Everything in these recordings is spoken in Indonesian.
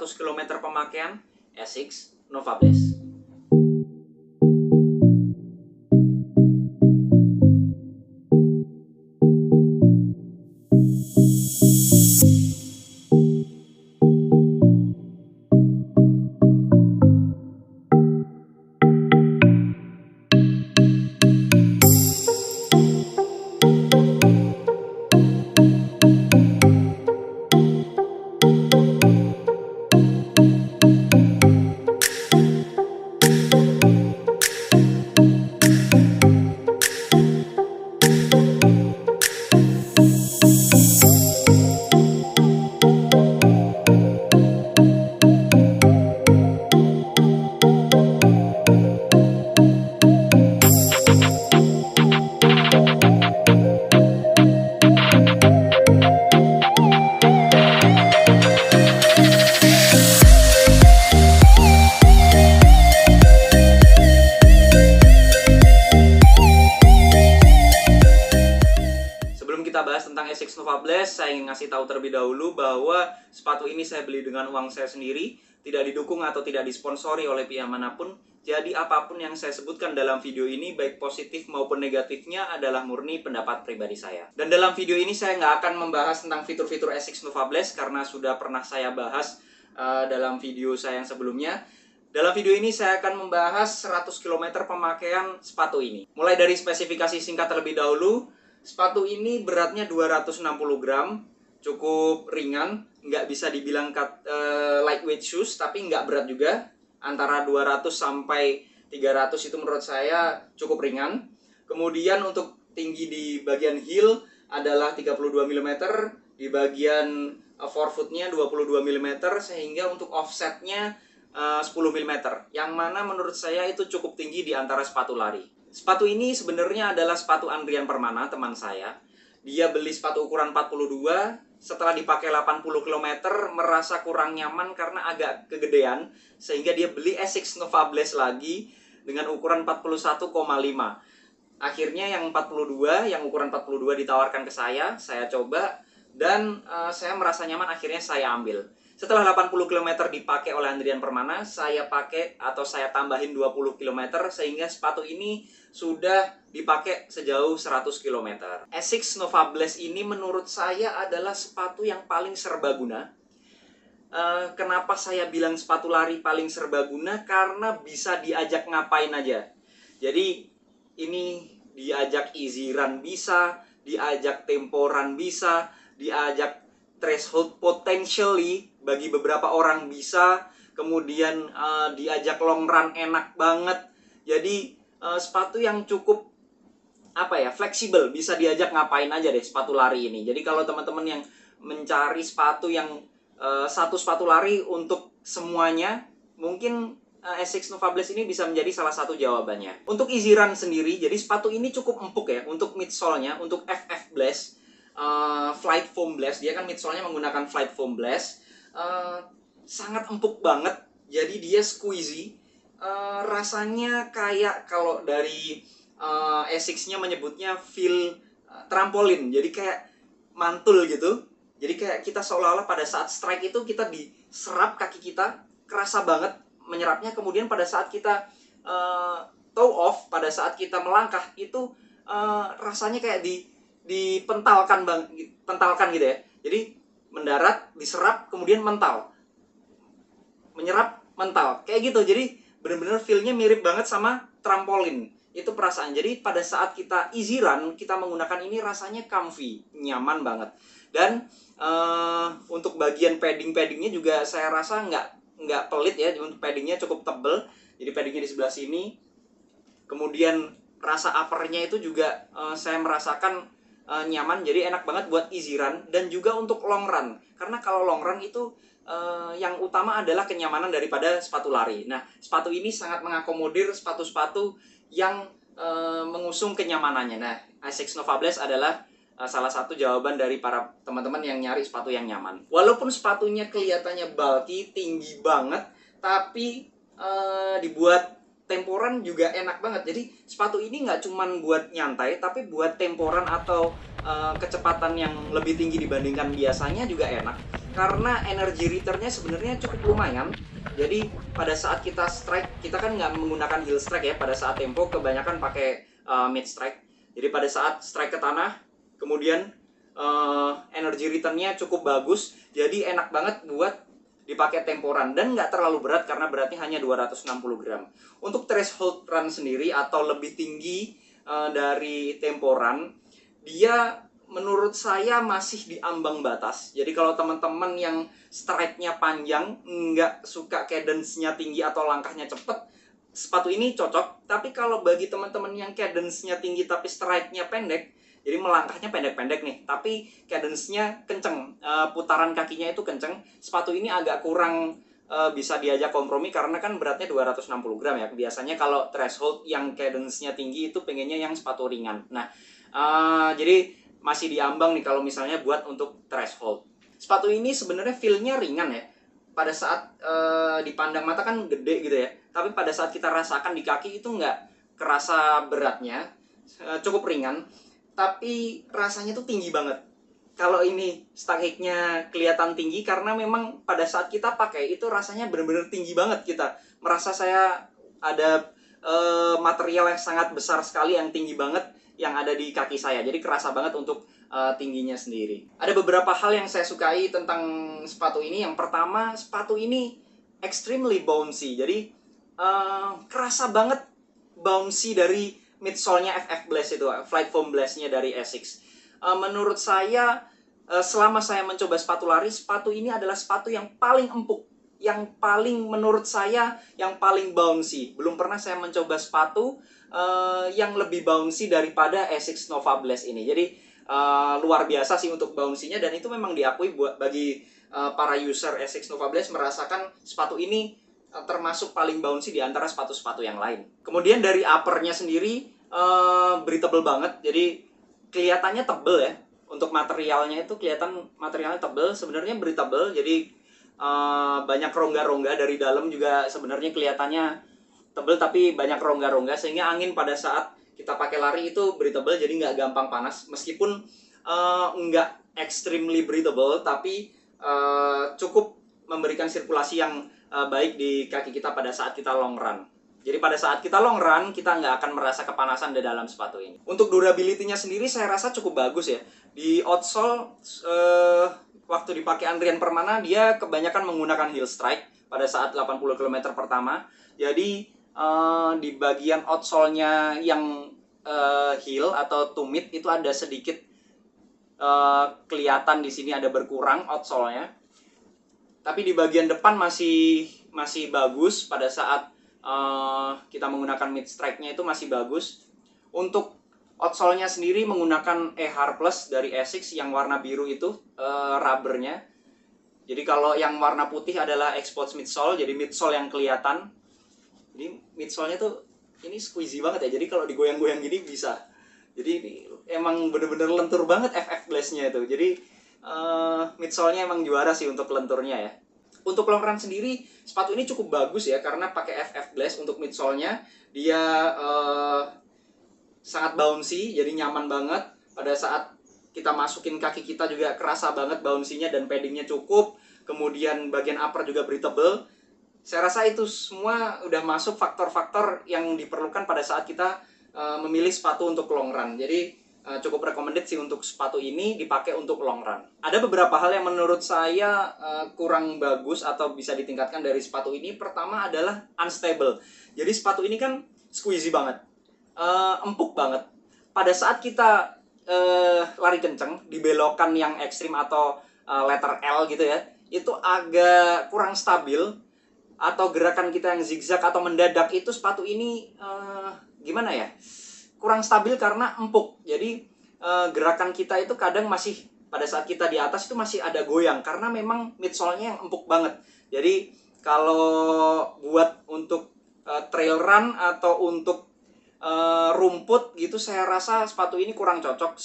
100 km pemakaian Asics Nova Blast. Kita bahas tentang Asics Nova Blast, saya ingin ngasih tahu terlebih dahulu bahwa sepatu ini saya beli dengan uang saya sendiri, tidak didukung atau tidak disponsori oleh pihak manapun. Jadi apapun yang saya sebutkan dalam video ini, baik positif maupun negatifnya adalah murni pendapat pribadi saya. Dan dalam video ini saya nggak akan membahas tentang fitur-fitur Asics Nova Blast karena sudah pernah saya bahas dalam video saya yang sebelumnya. Dalam video ini saya akan membahas 100 km pemakaian sepatu ini. Mulai dari spesifikasi singkat terlebih dahulu. Sepatu ini beratnya 260 gram, cukup ringan, nggak bisa dibilang lightweight shoes, tapi nggak berat juga. Antara 200 sampai 300 itu menurut saya cukup ringan. Kemudian untuk tinggi di bagian heel adalah 32 mm, di bagian forefootnya 22 mm, sehingga untuk offsetnya 10 mm, yang mana menurut saya itu cukup tinggi di antara sepatu lari. Sepatu ini sebenarnya adalah sepatu Andrian Permana, teman saya. Dia beli sepatu ukuran 42, setelah dipakai 80 km merasa kurang nyaman karena agak kegedean, sehingga dia beli Asics Nova Blast lagi dengan ukuran 41,5. Akhirnya yang 42, yang ukuran 42 ditawarkan ke saya coba, dan saya merasa nyaman, akhirnya saya ambil. Setelah 80 km dipakai oleh Andrian Permana, saya pakai atau saya tambahin 20 km sehingga sepatu ini sudah dipakai sejauh 100 km. Asics Nova Blast ini menurut saya adalah sepatu yang paling serbaguna. Kenapa saya bilang sepatu lari paling serbaguna? Karena bisa diajak ngapain aja. Jadi ini diajak easy run bisa, diajak temporan bisa, diajak threshold potentially bagi beberapa orang bisa, kemudian diajak long run enak banget. Jadi sepatu yang cukup fleksibel, bisa diajak ngapain aja deh sepatu lari ini. Jadi kalau teman-teman yang mencari sepatu yang satu sepatu lari untuk semuanya, mungkin Asics Nova Blast ini bisa menjadi salah satu jawabannya. Untuk easy run sendiri, jadi sepatu ini cukup empuk ya untuk midsole-nya, untuk FF Blast. Flight Foam Blast, dia kan midsole-nya menggunakan Flight Foam Blast, sangat empuk banget, jadi dia squeezy, rasanya kayak kalau dari Asics-nya menyebutnya feel trampolin, jadi kayak mantul gitu, jadi kayak kita seolah-olah pada saat strike itu kita diserap kaki kita, kerasa banget menyerapnya, kemudian pada saat kita toe off, pada saat kita melangkah itu rasanya kayak dipentalkan gitu ya. Jadi mendarat, diserap, kemudian mental, menyerap, mental, kayak gitu. Jadi benar-benar feel-nya mirip banget sama trampolin. Itu perasaan. Jadi pada saat kita easy run, kita menggunakan ini rasanya comfy, nyaman banget. Dan untuk bagian paddingnya juga saya rasa nggak pelit ya. Untuk paddingnya cukup tebel. Jadi paddingnya di sebelah sini. Kemudian rasa uppernya itu juga saya merasakan nyaman, jadi enak banget buat easy run dan juga untuk long run. Karena kalau long run itu yang utama adalah kenyamanan daripada sepatu lari. Nah, sepatu ini sangat mengakomodir sepatu-sepatu yang mengusung kenyamanannya. Nah, Asics Nova Blast adalah salah satu jawaban dari para teman-teman yang nyari sepatu yang nyaman. Walaupun sepatunya kelihatannya bulky, tinggi banget, tapi dibuat temporan juga enak banget. Jadi sepatu ini nggak cuman buat nyantai, tapi buat temporan atau kecepatan yang lebih tinggi dibandingkan biasanya juga enak. karena energi returnnya sebenarnya cukup lumayan. Jadi pada saat kita strike, kita kan nggak menggunakan heel strike ya. Pada saat tempo kebanyakan pakai mid strike. Jadi pada saat strike ke tanah, kemudian energi returnnya cukup bagus. Jadi enak banget buat dipakai temporan dan nggak terlalu berat karena beratnya hanya 260 gram. Untuk threshold run sendiri atau lebih tinggi dari temporan, dia menurut saya masih di ambang batas. Jadi kalau teman-teman yang strike-nya panjang, nggak suka cadence-nya tinggi atau langkahnya cepet, sepatu ini cocok. Tapi kalau bagi teman-teman yang cadence-nya tinggi tapi strike-nya pendek, jadi melangkahnya pendek-pendek nih, tapi cadence-nya kenceng, putaran kakinya itu kenceng, sepatu ini agak kurang bisa diajak kompromi karena kan beratnya 260 gram ya. Biasanya kalau threshold yang cadence-nya tinggi itu pengennya yang sepatu ringan. Nah, jadi masih diambang nih kalau misalnya buat untuk threshold. Sepatu ini sebenarnya feel-nya ringan ya. Pada saat dipandang mata kan gede gitu ya, tapi pada saat kita rasakan di kaki itu nggak kerasa beratnya, cukup ringan. Tapi rasanya tuh tinggi banget. Kalau ini stuck-nya kelihatan tinggi karena memang pada saat kita pakai itu rasanya benar-benar tinggi banget kita. Merasa saya ada material yang sangat besar sekali yang tinggi banget yang ada di kaki saya. Jadi kerasa banget untuk tingginya sendiri. Ada beberapa hal yang saya sukai tentang sepatu ini. Yang pertama, sepatu ini extremely bouncy. Jadi kerasa banget bouncy dari midsole-nya FF Blast itu, Flight Foam Blast-nya dari Asics. Menurut saya, selama saya mencoba sepatu lari, sepatu ini adalah sepatu yang paling empuk, yang paling menurut saya, yang paling bouncy. Belum pernah saya mencoba sepatu yang lebih bouncy daripada Asics Nova Blast ini. Jadi, luar biasa sih untuk bouncy-nya, dan itu memang diakui buat bagi para user Asics Nova Blast merasakan sepatu ini termasuk paling bouncy di antara sepatu-sepatu yang lain. Kemudian dari upper-nya sendiri breathable banget, jadi kelihatannya tebel ya. Untuk materialnya itu kelihatan materialnya tebel, sebenarnya breathable, jadi banyak rongga-rongga dari dalam juga sebenarnya kelihatannya tebel tapi banyak rongga-rongga sehingga angin pada saat kita pakai lari itu breathable, jadi nggak gampang panas meskipun nggak extremely breathable tapi cukup memberikan sirkulasi yang baik di kaki kita pada saat kita long run. Jadi pada saat kita long run, kita nggak akan merasa kepanasan di dalam sepatu ini. Untuk durability-nya sendiri saya rasa cukup bagus ya. Di outsole, waktu dipakai Andrian Permana, dia kebanyakan menggunakan heel strike pada saat 80 km pertama. Jadi di bagian outsole-nya yang heel atau tumit itu ada sedikit kelihatan di sini ada berkurang outsole-nya. Tapi di bagian depan masih bagus pada saat kita menggunakan mid strike-nya itu masih bagus. Untuk outsole-nya sendiri menggunakan EHAR Plus dari Asics yang warna biru itu rubbernya. Jadi kalau yang warna putih adalah exposed midsole, jadi midsole yang kelihatan. Jadi midsole-nya tuh ini squeezy banget ya. Jadi kalau digoyang-goyang gini bisa. Jadi ini emang bener-bener lentur banget FF Blast-nya itu. Jadi midsole-nya emang juara sih untuk lenturnya ya. Untuk long run sendiri, sepatu ini cukup bagus ya karena pakai FF Blast untuk midsole-nya. Dia sangat bouncy, jadi nyaman banget. Pada saat kita masukin kaki kita juga kerasa banget bouncy-nya dan padding-nya cukup. Kemudian bagian upper juga breathable. Saya rasa itu semua udah masuk faktor-faktor yang diperlukan pada saat kita memilih sepatu untuk long run. Jadi cukup recommended sih untuk sepatu ini dipakai untuk long run. Ada beberapa hal yang menurut saya kurang bagus atau bisa ditingkatkan dari sepatu ini. Pertama adalah unstable. Jadi sepatu ini kan squeezy banget, empuk banget. Pada saat kita lari kenceng di belokan yang ekstrim atau letter L gitu ya, itu agak kurang stabil. Atau gerakan kita yang zigzag atau mendadak itu sepatu ini gimana ya? Kurang stabil karena empuk. Jadi gerakan kita itu kadang masih pada saat kita di atas itu masih ada goyang karena memang midsole-nya yang empuk banget. Jadi kalau buat untuk trail run atau untuk rumput gitu saya rasa sepatu ini kurang cocok.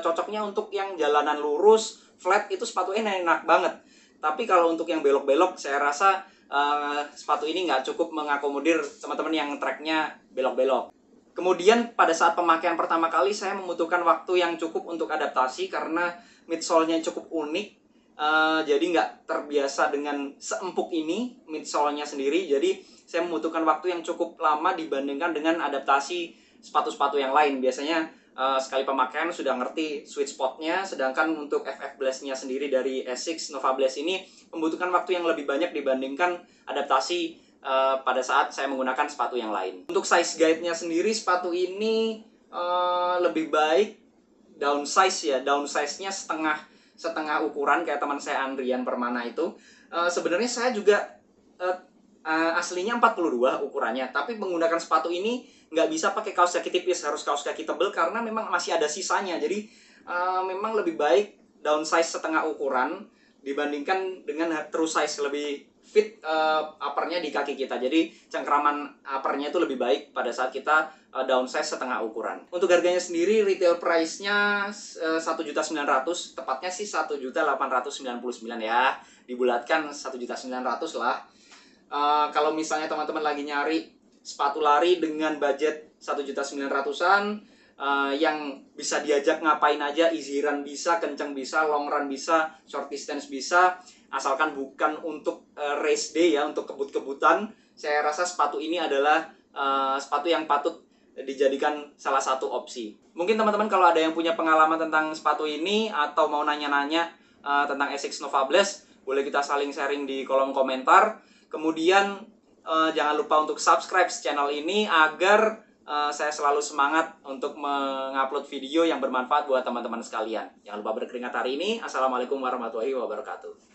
Cocoknya untuk yang jalanan lurus, flat itu sepatu ini enak banget. Tapi kalau untuk yang belok-belok saya rasa sepatu ini nggak cukup mengakomodir teman-teman yang tracknya belok-belok. Kemudian pada saat pemakaian pertama kali saya membutuhkan waktu yang cukup untuk adaptasi karena midsole-nya cukup unik. jadi nggak terbiasa dengan seempuk ini midsole-nya sendiri. Jadi saya membutuhkan waktu yang cukup lama dibandingkan dengan adaptasi sepatu-sepatu yang lain. Biasanya sekali pemakaian sudah ngerti sweet spot-nya, sedangkan untuk FF Blast-nya sendiri dari Asics Nova Blast ini membutuhkan waktu yang lebih banyak dibandingkan adaptasi pada saat saya menggunakan sepatu yang lain. Untuk size guide-nya sendiri, sepatu ini lebih baik downsize ya, downsize-nya setengah ukuran kayak teman saya Andrian Permana itu. Sebenarnya saya juga aslinya 42 ukurannya, tapi menggunakan sepatu ini nggak bisa pakai kaos kaki tipis, harus kaos kaki tebal karena memang masih ada sisanya. Jadi memang lebih baik downsize setengah ukuran dibandingkan dengan true size, lebih fit uppernya di kaki kita. Jadi cengkraman uppernya itu lebih baik pada saat kita downsize setengah ukuran. Untuk harganya sendiri retail price-nya 1.900.000, tepatnya sih 1.899.000 ya. Dibulatkan 1.900.000 lah. Kalau misalnya teman-teman lagi nyari sepatu lari dengan budget 1.900.000-an yang bisa diajak ngapain aja, easy run bisa, kenceng bisa, long run bisa, short distance bisa, asalkan bukan untuk race day ya, untuk kebut-kebutan, saya rasa sepatu ini adalah sepatu yang patut dijadikan salah satu opsi. Mungkin teman-teman kalau ada yang punya pengalaman tentang sepatu ini atau mau nanya-nanya tentang Asics Nova Blast, boleh kita saling sharing di kolom komentar. Kemudian jangan lupa untuk subscribe channel ini agar saya selalu semangat untuk mengupload video yang bermanfaat buat teman-teman sekalian. Jangan lupa berkeringat hari ini. Assalamualaikum warahmatullahi wabarakatuh.